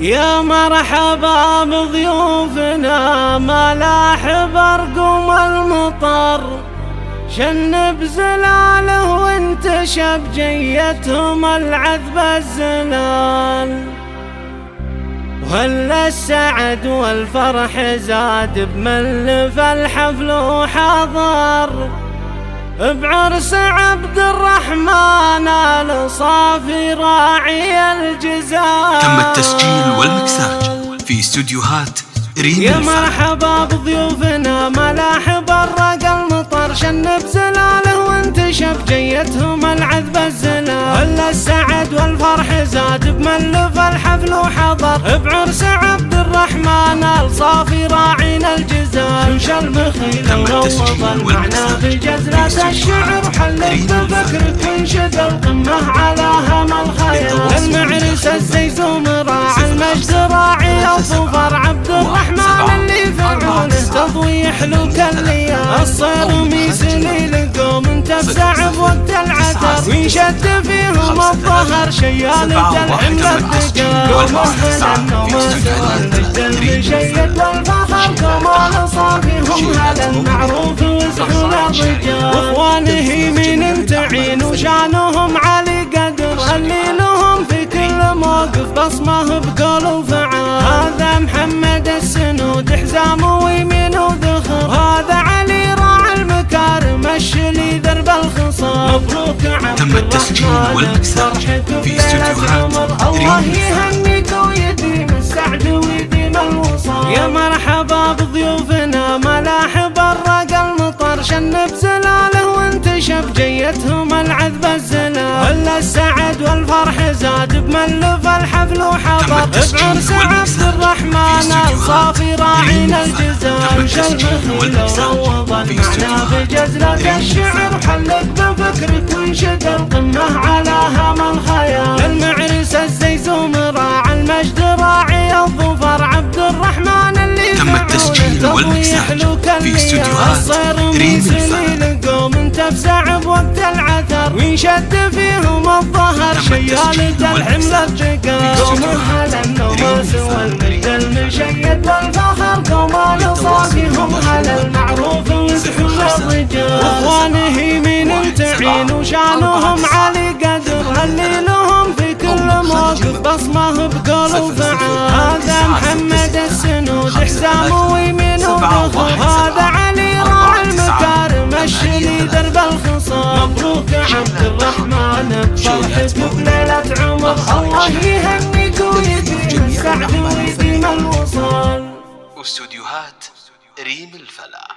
يا مرحبا بضيوفنا ملاح برقم المطر، شن بزلاله وانتشب جيتهم العذب الزلال، وهل السعد والفرح زاد بملف الحفل وحضر، بعرس عبد الرحمن الصافي راعي الجزائر. تم التسجيل والمكساج في استوديوهات ريم يا مرحبا بضيوفنا ملاح برق المطر، شن بزلاله وانتشب جيتهم العذب الزلال، هل السعد والفرح زاد بملف الحفل وحضر، بعرس عبد الرحمن الصافي راعينا الجزائر، وش المخيل وروض المعنى بجزلة الشعر، وحلت بفكرك وانشد القمة على هم الخيال، المعرس الزيزوم راعي المجد راعي الظفر، عبد الرحمن اللي فعوله تضوي حلو كالليال، الصير ميسلي لقوم انت بسعب وقت العثر، وينشد فيهم الظهر شيالة الحمل الدجال، قوم اهل النوم سوى المجد المشيد والفخر، كمال صافيهم على المعروف وزحول الرجال، واخوانه من تعين وشانهم علي قدر، اللي لهم في كل موقف بصمه بقول وفعال، هذا محمد السنود حزامه ويمين وذخر، هذا علي راعي المكارم الشلي درب الخصام، مبروك عبد الرحمن والمكساج في استوديوهات الله يهنيك ويديم السعد ويديم الوصال. يا مرحبا بضيوفنا ملاح برق المطر، شن بزلاله وانتشب جيتهم العذب الزلال، هل السعد والفرح زاد بملف الحفل وحضر، بعرس عبد الرحمن الصافي راعينا الجزائر، وش المخيل وروض المعنى بجزلة الشعر، وحلق بفكرك وانشد القمة على هم الخيال، المعرس الزيزوم راعي المجد راعي الظفر، عبد الرحمن اللي تم التسجيل والمكساج في استوديوهات ريم الفلك، قوم انت بسعب وقت العثر، وينشد فيهم الظهر شيالة الحمل الثقال، قوم اهل النوم سوى المجد المشيد والفخر، كمال صافيهم على المعروف وزحول الرجال، واخوانه من تعين وشانهم علي قدر، اللي لهم في كل موقف بصمه بقول وفعال، هذا محمد السنود حزامه ويمين وذخر، هذا علي راعي المكارم الشلي درب الخصام، مبروك عبد الرحمن بفرحتك بليلة عمر، الله يهنيك ويديم السعد ويديم الوصال. استوديوهات ريم الفلا.